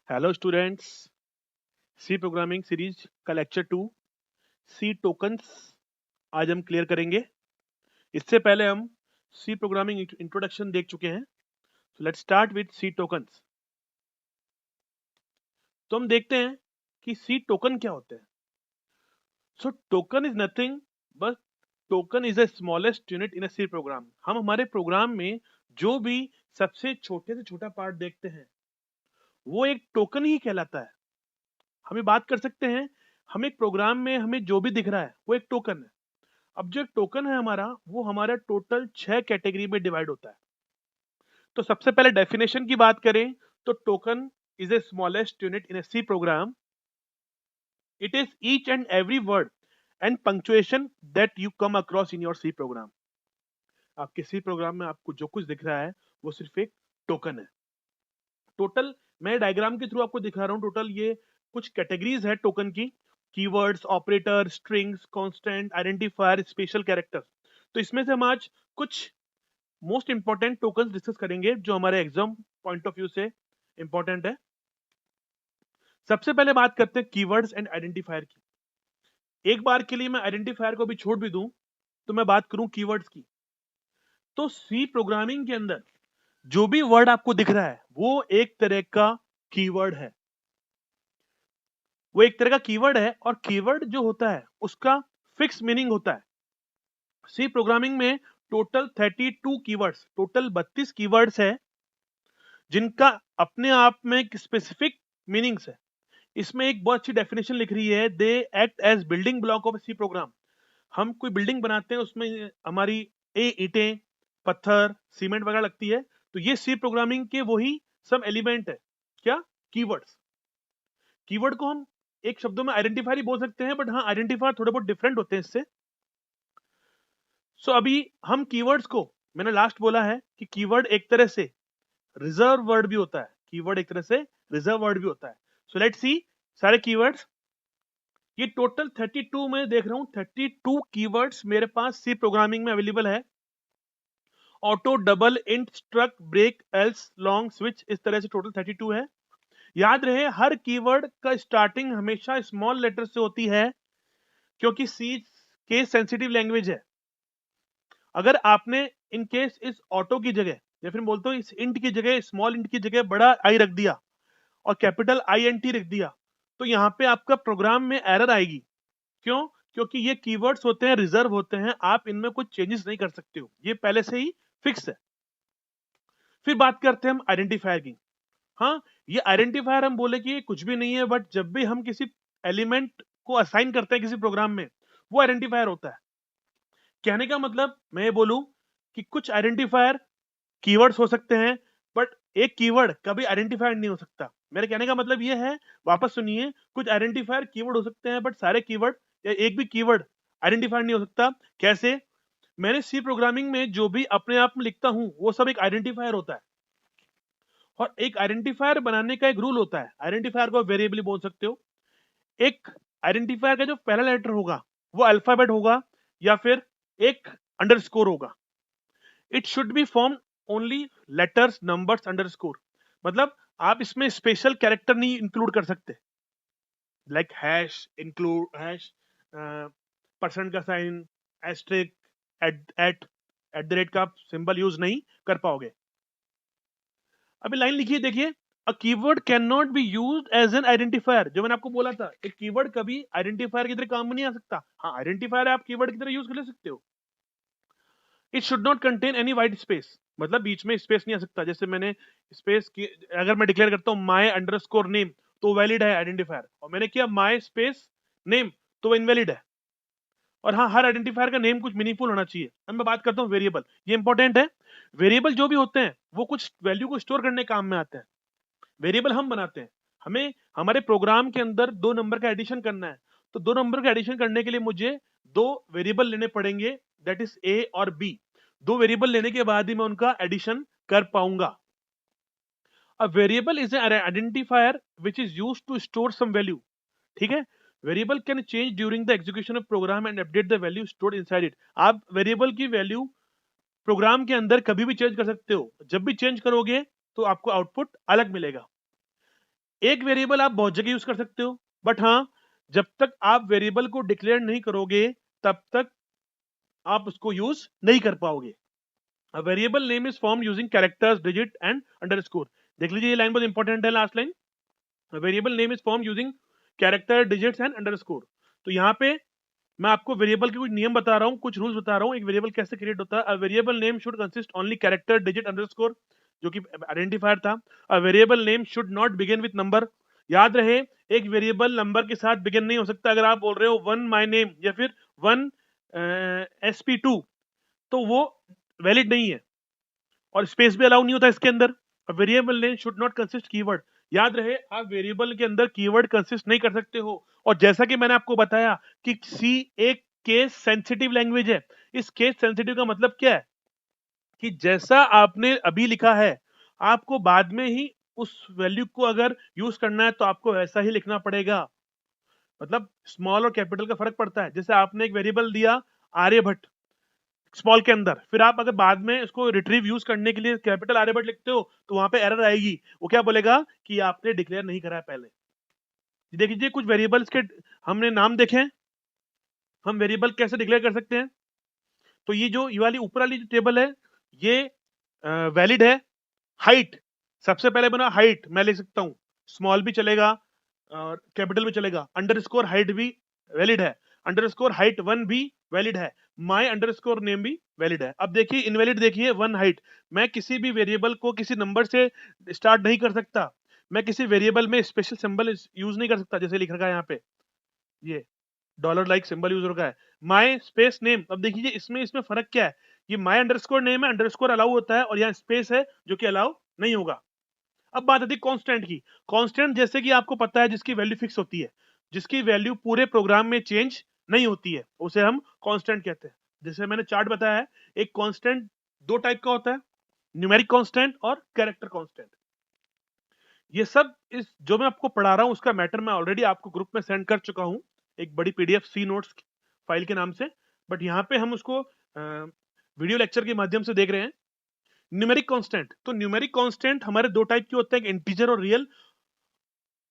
Hello students. C programming series का lecture 2 C tokens आज हम क्लियर करेंगे। इससे पहले हम सी प्रोग्रामिंग इंट्रोडक्शन देख चुके हैं। So let's start with C tokens. तो हम देखते हैं कि सी टोकन क्या होते हैं। So token is nothing but token is the smallest unit in a C program. हम हमारे प्रोग्राम में जो भी सबसे छोटे से छोटा पार्ट देखते हैं वो एक टोकन ही कहलाता है। हम ये बात कर सकते हैं, हम एक प्रोग्राम में हमें जो भी दिख रहा है वो एक टोकन है। अब जो टोकन है हमारा, वो हमारा टोटल 6 कैटेगरी में डिवाइड होता है। तो सबसे पहले डेफिनेशन की बात करें तो token is a smallest unit in a C program. It is each and every word and punctuation that you come across in your C program. आपके सी प्रोग्राम में आपको जो कुछ दिख रहा है वो सिर्फ एक टोकन है। टोटल मैं डायग्राम के थ्रू आपको दिखा रहा हूं। टोटल ये कुछ कैटेगरीज है टोकन की: keywords, operator, strings, constant, identifier, special character. तो इसमें से हम आज कुछ मोस्ट इंपॉर्टेंट टोकन डिस्कस करेंगे जो हमारे एग्जाम पॉइंट ऑफ व्यू से इंपॉर्टेंट है। सबसे पहले बात करते हैं कीवर्ड्स एंड आइडेंटिफायर की। एक बार के लिए मैं आइडेंटिफायर को भी छोड़ भी दूं तो मैं बात करूं कीवर्ड्स की। तो सी प्रोग्रामिंग के अंदर जो भी वर्ड आपको दिख रहा है वो एक तरह का कीवर्ड है। वो एक तरह का कीवर्ड है और कीवर्ड जो होता है उसका फिक्स मीनिंग होता है। सी प्रोग्रामिंग में टोटल 32 कीवर्ड्स, टोटल 32 कीवर्ड्स है जिनका अपने आप में एक स्पेसिफिक मीनिंग्स है। इसमें एक बहुत अच्छी डेफिनेशन लिख रही है, they act as building block of C program. हम कोई बिल्डिंग बनाते हैं, उसमें हमारी ईंटें, पत्थर, सीमेंट वगैरह लगती है। तो ये सी प्रोग्रामिंग के वही सब एलिमेंट है। क्या? कीवर्ड्स। कीवर्ड को हम एक शब्दों में आइडेंटिफायर ही बोल सकते हैं, बट हाँ, आइडेंटिफायर थोड़े बहुत डिफरेंट होते हैं इससे। सो अभी हम कीवर्ड्स को, मैंने लास्ट बोला है कि कीवर्ड एक तरह से रिजर्व वर्ड भी होता है। कीवर्ड एक तरह से रिजर्व वर्ड भी होता है। सो लेट्स सी सारे कीवर्ड्स। ये टोटल 32 में देख रहा हूं, 32 कीवर्ड्स मेरे पास सी प्रोग्रामिंग में अवेलेबल है। Auto, double, int, struct, break, else, long, switch, इस तरह से टोटल 32 है। याद रहे, हर कीवर्ड का स्टार्टिंग हमेशा स्मॉल लेटर से होती है क्योंकि सी केस सेंसिटिव लैंग्वेज है। अगर आपने इन केस इस ऑटो की जगह, या फिर बोलते हो इस इंट की जगह, स्मॉल इंट की जगह बड़ा आई रख दिया और कैपिटल आई एन टी रख दिया, तो यहां पे आपका प्रोग्राम में एरर आएगी। क्यों? क्योंकि ये कीवर्ड्स होते हैं, रिजर्व होते हैं, आप इनमें कुछ चेंजेस नहीं कर सकते हो, ये पहले से ही फिक्स है। फिर बात करते हैं हम आइडेंटिफायर की। हाँ, ये आइडेंटिफायर हम बोले कि ये कुछ भी नहीं है, बट जब भी हम किसी एलिमेंट को असाइन करते हैं किसी प्रोग्राम में, वो आइडेंटिफायर होता है। कहने का मतलब मैं ये बोलूं कि कुछ आइडेंटिफायर कीवर्ड्स हो सकते हैं, बट एक कीवर्ड कभी आइडेंटिफायर नहीं हो सकता। मेरे कहने का मतलब ये है, वापस सुनिए, कुछ आइडेंटिफायर कीवर्ड हो सकते हैं बट सारे कीवर्ड या एक भी कीवर्ड आइडेंटिफायर नहीं हो सकता। कैसे? मैंने सी प्रोग्रामिंग में जो भी अपने आप में लिखता हूं वो सब एक आइडेंटिफायर होता है। और एक आइडेंटिफायर बनाने का एक रूल होता है। आइडेंटिफायर को वेरिएबल बोल सकते हो। एक आइडेंटिफायर का जो पहला लेटर होगा वो अल्फाबेट होगा या फिर एक अंडरस्कोर होगा। It should be form only letters, numbers, underscore. मतलब आप इसमें स्पेशल कैरेक्टर नहीं इंक्लूड कर सकते, like hash, include hash, percent का sign, asterisk, at the rate का सिंबल यूज नहीं कर पाओगे। अभी लाइन लिखिए, देखिए, a keyword can not be used as an identifier. जो मैंने आपको बोला था, एक कीवर्ड कभी आइडेंटिफायर की तरह काम में नहीं आ सकता। हाँ, आइडेंटिफायर आप कीवर्ड की तरह यूज कर ले सकते हो। It should not contain any white space, मतलब बीच में स्पेस नहीं आ सकता। जैसे मैंने स्पेस की, अगर मैं डिक्लेयर करता हूं माई अंडरस्कोर नेम, तो वैलिड है आइडेंटिफायर, और मैंने किया माई स्पेस नेम तो वो इनवैलिड है। और हाँ, हर आइडेंटिफायर का नेम कुछ मीनिंगफुल होना चाहिए। अब मैं बात करता हूँ वेरिएबल, ये इंपॉर्टेंट है। वेरिएबल जो भी होते हैं वो कुछ वैल्यू को स्टोर करने काम में आते हैं। वेरिएबल हम बनाते हैं, हमें हमारे प्रोग्राम के अंदर दो नंबर का एडिशन करना है। तो दो नंबर का एडिशन करने के लिए मुझे दो वेरिएबल लेने पड़ेंगे, दैट इज ए और बी। दो वेरिएबल लेने के बाद ही मैं उनका एडिशन कर पाऊंगा। A variable is an identifier which is used to store some value. ठीक है? Variable can change during the execution of program and update the value stored inside it. आप वेरिएबल की वैल्यू प्रोग्राम के अंदर कभी भी चेंज कर सकते हो। जब भी चेंज करोगे तो आपको आउटपुट अलग मिलेगा। एक वेरिएबल आप बहुत जगह यूज कर सकते हो, बट हाँ, जब तक आप वेरिएबल को डिक्लेयर नहीं करोगे तब तक आप उसको यूज नहीं कर पाओगे। A variable name is formed using characters, digit and underscore. देख लीजिए ये लाइन बहुत इंपॉर्टेंट है, last line. A variable name is formed using character, digits and underscore. तो यहाँ पे मैं आपको वेरिएबल के कुछ नियम बता रहा हूँ, कुछ रूल्स बता रहा हूँ, एक वेरिएबल कैसे क्रिएट होता है। A variable name should consist only character, digit, underscore, जो कि आइडेंटिफायर था। A variable name should not begin with number. याद रहे, एक वेरिएबल नंबर के साथ बिगिन नहीं हो सकता। अगर आप बोल रहे हो वन माई नेम या फिर वन SP2, तो वो वैलिड नहीं है, और स्पेस भी अलाउ नहीं होता इसके अंदर। Variable name should not consist keyword. याद रहे, आप वेरिएबल के अंदर कीवर्ड कंसिस्ट नहीं कर सकते हो। और जैसा कि मैंने आपको बताया कि सी एक केस सेंसिटिव लैंग्वेज है। इस केस सेंसिटिव का मतलब क्या है कि जैसा आपने अभी लिखा है, आपको बाद में ही उस वैल्यू को अगर यूज करना है तो आपको वैसा ही लिखना पड़ेगा। मतलब स्मॉल और कैपिटल का फर्क पड़ता है। जैसे आपने एक वेरिएबल दिया आर्यभट्ट स्मॉल के अंदर, फिर आप अगर बाद में इसको रिट्रीव यूज करने के लिए कैपिटल आर्यभट्ट लिखते हो तो वहां पे एरर आएगी। वो क्या बोलेगा कि आपने डिक्लेयर नहीं करा है पहले। देख लीजिए कुछ वेरिएबल्स के हमने नाम देखे हैं। हम वेरिएबल कैसे डिक्लेयर कर सकते हैं? तो ये वाली ऊपर वाली जो टेबल है ये वैलिड है। हाइट, सबसे पहले बना हाइट, मैं लिख सकता हूं, स्मॉल भी चलेगा और कैपिटल भी चलेगा। अंडरस्कोर हाइट भी वैलिड है। अंडरस्कोर हाइट 1 भी वैलिड है। माई अंडरस्कोर नेम भी वैलिड है। अब देखिए इनवैलिड, देखिए वन हाइट। मैं किसी भी वेरिएबल को किसी नंबर से स्टार्ट नहीं कर सकता। मैं किसी वेरिएबल में स्पेशल सिंबल यूज नहीं कर सकता, जैसे लिख रखा है यहाँ पे, ये डॉलर लाइक सिंबल यूज रखा है। माई स्पेस नेम, अब देखिए इसमें इसमें फर्क क्या है। ये माई अंडरस्कोर नेम है, अंडरस्कोर अलाउ होता है, और यहाँ स्पेस है जो कि अलाउ नहीं होगा। अब बात आती है कांस्टेंट की। कांस्टेंट जैसे कि आपको पता है जिसकी वैल्यू फिक्स होती है, जिसकी वैल्यू पूरे प्रोग्राम में चेंज नहीं होती है, उसे हम कांस्टेंट कहते हैं। जैसे मैंने चार्ट बताया है, एक कांस्टेंट दो टाइप का होता है, न्यूमेरिक कांस्टेंट और कैरेक्टर कांस्टेंट। ये सब इस जो मैं आपको पढ़ा रहा हूं उसका मैटर मैं ऑलरेडी आपको ग्रुप में सेंड कर चुका हूं, एक बड़ी PDF सी नोट्स फाइल के नाम से। बट यहाँ पे हम उसको वीडियो लेक्चर के माध्यम से देख रहे हैं। न्यूमेरिक कांस्टेंट, तो न्यूमेरिक कांस्टेंट हमारे दो टाइप के होते हैं, इंटीजर और रियल।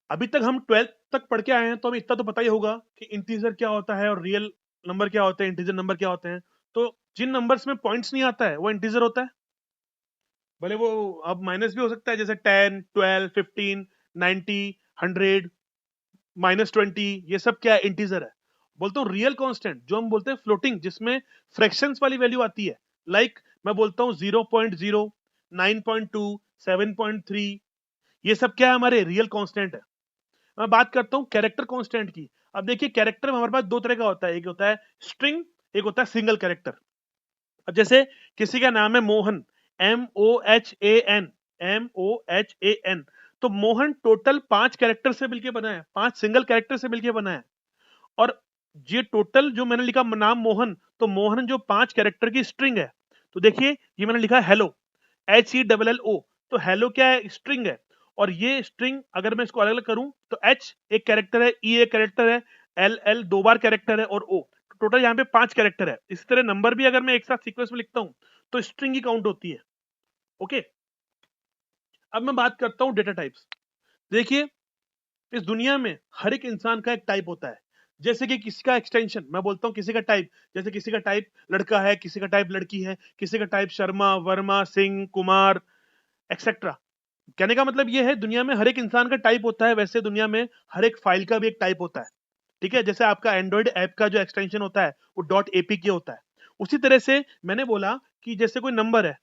अभी तक हम 12th तक पढ़ के आए हैं तो हमें इतना तो पता ही होगा कि इंटीजर क्या होता है और रियल नंबर क्या होते हैं, इंटीजर नंबर क्या होते हैं। तो जिन नंबर्स में पॉइंट्स नहीं आता है वो इंटीजर होता है। भले वो अब माइनस भी हो सकता है, जैसे 10, 12, 15, 90, 100, -20, ये सब क्या है, इंटीजर है। बोलता हूँ रियल कांस्टेंट, जो हम बोलते हैं फ्लोटिंग, जिसमें फ्रैक्शंस वाली वैल्यू आती है। लाइक मैं बोलता हूँ 0.0, 9.2, 7.3, ये सब क्या है, हमारे रियल कांस्टेंट है। मैं बात करता हूँ कैरेक्टर कांस्टेंट की। अब देखिए कैरेक्टर हमारे पास दो तरह का होता है, एक होता है स्ट्रिंग, एक होता है सिंगल कैरेक्टर। अब जैसे किसी का नाम है मोहन, MOHAN, MOHAN, तो मोहन टोटल 5 कैरेक्टर से मिलकर बना है, 5 सिंगल कैरेक्टर से मिलकर बना है। और ये टोटल जो मैंने लिखा नाम मोहन, तो मोहन जो 5 कैरेक्टर की स्ट्रिंग है। तो देखिए ये मैंने लिखा हेलो, HELLO, तो हेलो क्या है, स्ट्रिंग है। और ये स्ट्रिंग अगर मैं इसको अलग अलग करूं तो H एक कैरेक्टर है, E एक कैरेक्टर है, LL 2 बार कैरेक्टर है, और O टोटल यहाँ पे 5 कैरेक्टर है। इसी तरह नंबर भी अगर मैं एक साथ सीक्वेंस में लिखता हूं तो स्ट्रिंग ही काउंट होती है। ओके, अब मैं बात करता हूं डेटा टाइप्स। देखिए इस दुनिया में हर एक इंसान का एक टाइप होता है। जैसे कि किसी का एक्सटेंशन, मैं बोलता हूँ किसी का टाइप, जैसे किसी का टाइप लड़का है, किसी का टाइप लड़की है, किसी का टाइप शर्मा, वर्मा, सिंह, कुमार, एक्सेट्रा। कहने का मतलब ये है दुनिया में हर एक इंसान का टाइप होता है, वैसे दुनिया में हर एक फाइल का भी एक टाइप होता है। ठीक है, जैसे आपका एंड्रॉइड ऐप का जो एक्सटेंशन होता है वो .apk होता है। उसी तरह से मैंने बोला कि जैसे कोई नंबर है,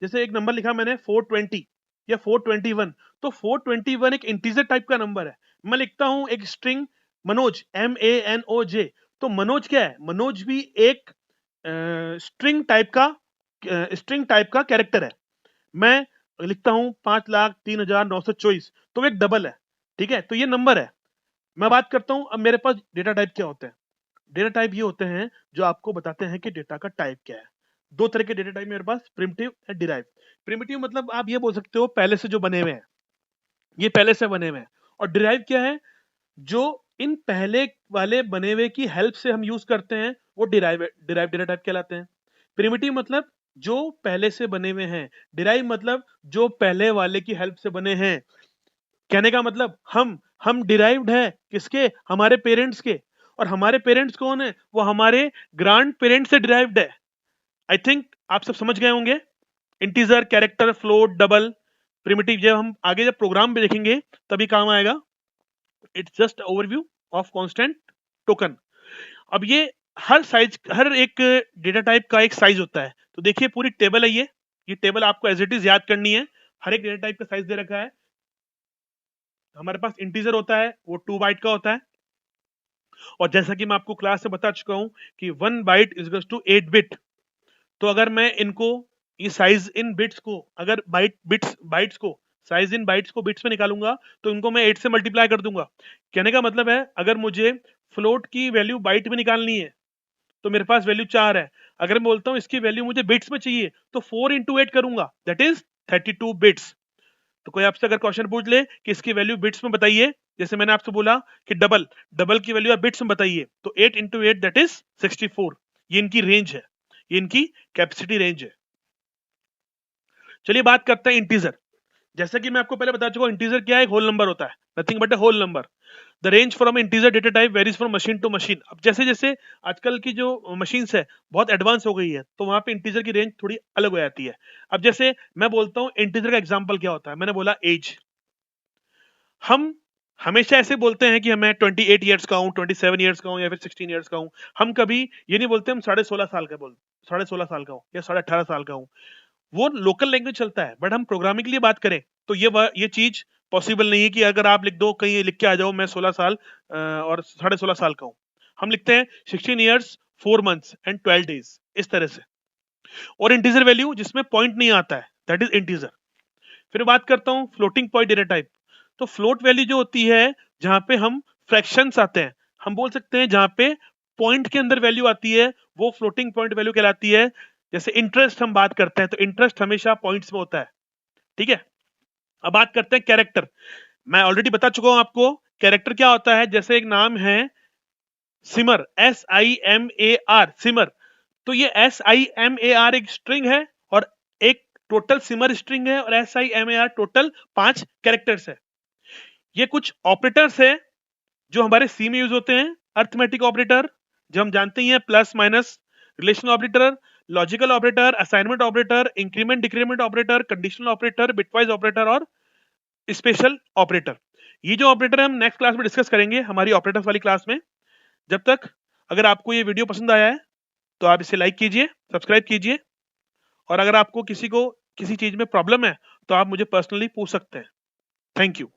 जैसे एक नंबर लिखा मैंने 420 या 421, तो 421 एक इंटीजर टाइप का नंबर है। मैं लिखता हूं एक स्ट्रिंग मनोज, MANOJ, तो मनोज क्या है, मनोज भी एक स्ट्रिंग टाइप का कैरेक्टर है। मैं लिखता हूं 5,03,924, तो वो एक डबल है। ठीक है, तो ये नंबर है। मैं बात करता हूं अब मेरे पास डेटा टाइप क्या होते हैं। डेटा टाइप ये होते हैं जो आपको बताते हैं कि डेटा का टाइप क्या है। दो तरह के डेटा टाइप मेरे पास, प्रिमिटिव और डिराइव। प्रिमिटिव मतलब आप ये बोल सकते हो पहले से जो बने हुए हैं, ये पहले से बने हुए हैं। और डिराइव क्या है, जो इन पहले वाले बने हुए की हेल्प से हम यूज करते हैं, वो डिराइव डिराइव डेटा टाइप कहलाते हैं। प्रिमिटिव मतलब जो पहले से बने हुए हैं, डिराइव मतलब जो पहले वाले की हेल्प से बने हैं। कहने का मतलब हम डिराइव्ड है किसके, हमारे पेरेंट्स के, और हमारे पेरेंट्स कौन है, वो हमारे ग्रैंड पेरेंट्स से डिराइव्ड है। आई थिंक आप सब समझ गए होंगे। Integer, character, float, double, primitive, जब हम आगे जब प्रोग्राम में देखेंगे तभी काम आएगा। It's just overview of constant token. अब ये हर एक डेटा टाइप का एक साइज होता है। तो देखिए पूरी टेबल है ये टेबल आपको एज इट इज याद करनी है। हर एक डेटा टाइप का साइज दे रखा है। हमारे पास इंटीजर होता है, वो 2 बाइट का होता है, और जैसा कि मैं आपको क्लास में बता चुका हूं कि 1 byte is equals to 8 bit. तो अगर मैं इनको, ये साइज इन बिट्स को, अगर बाइट्स को साइज इन बाइट्स को बिट्स में निकालूंगा तो इनको मैं 8 से मल्टीप्लाई कर दूंगा। कहने का मतलब है अगर मुझे फ्लोट की वैल्यू बाइट में निकालनी है तो मेरे पास वैल्यू 4 है। अगर मैं बोलता हूं इसकी वैल्यू मुझे बिट्स में चाहिए तो 4 इंटू 8 करूंगा, दैट इज 32 बिट्स। तो कोई आपसे अगर क्वेश्चन पूछ ले कि इसकी वैल्यू बिट्स में बताइए, जैसे मैंने आपसे बोला कि डबल की वैल्यू आप बिट्स में बताइए, तो 8 इंटू 8 दैट इज 64। ये इनकी रेंज है, ये इनकी कैपेसिटी रेंज है। चलिए बात करते हैं इंटीजर। जैसा कि मैं आपको पहले बता चुका हूं, इंटीजर क्या है, एक होल नंबर होता है, nothing but a whole number. The range from integer data type varies from machine to machine. अब जैसे जैसे आजकल की जो मशीन्स है बहुत एडवांस हो गई है, तो वहां पे इंटीजर की रेंज थोड़ी अलग हो जाती है। अब जैसे मैं बोलता हूं इंटीजर का एग्जांपल क्या होता है, मैंने बोला एज। हम हमेशा ऐसे बोलते हैं कि मैं 28 ईयर्स का हूं, 27 ईयर्स का हूं, या फिर 16 ईयर्स का हूं। हम कभी ये नहीं बोलते हम 16.5 साल का, 16.5 साल का हूं या 18.5 साल का हूं। वो लोकल लैंग्वेज चलता है, बट हम प्रोग्रामिंग के लिए बात करें तो ये चीज पॉसिबल नहीं है कि अगर आप लिख दो कहीं लिख के आ जाओ मैं 16 साल और 16.5 साल का हूं। हम लिखते हैं 16 ईयर्स 4 मंथ्स एंड 12 डेज, इस तरह से। और इंटीजर वैल्यू जिसमें पॉइंट नहीं आता है, दैट इज इंटीजर। फिर बात करता हूं फ्लोटिंग पॉइंट डेटा टाइप। तो फ्लोट वैल्यू जो होती है जहां पे हम फ्रैक्शंस आते हैं, हम बोल सकते हैं जहां पे पॉइंट के अंदर वैल्यू आती है वो फ्लोटिंग पॉइंट वैल्यू कहलाती है। जैसे इंटरेस्ट हम बात करते हैं तो इंटरेस्ट हमेशा पॉइंट्स में होता है, ठीक है। अब बात करते हैं कैरेक्टर। मैं ऑलरेडी बता चुका हूं आपको कैरेक्टर क्या होता है। जैसे एक नाम है सिमर, SIMAR, सिमर। तो ये SIMAR एक स्ट्रिंग है, और एक टोटल सिमर स्ट्रिंग है, और SIMAR टोटल 5 कैरेक्टर्स है। ये कुछ ऑपरेटर्स है जो हमारे सी में यूज होते हैं। अर्थमेटिक ऑपरेटर जो हम जानते ही हैं, plus minus, relational operator, logical operator, assignment operator, increment decrement operator, conditional operator, bitwise operator और स्पेशल ऑपरेटर। ये जो ऑपरेटर हम नेक्स्ट क्लास में डिस्कस करेंगे हमारी ऑपरेटर्स वाली क्लास में। जब तक अगर आपको ये वीडियो पसंद आया है तो आप इसे लाइक कीजिए, सब्सक्राइब कीजिए, और अगर आपको किसी चीज में प्रॉब्लम है तो आप मुझे पर्सनली पूछ सकते हैं। Thank you.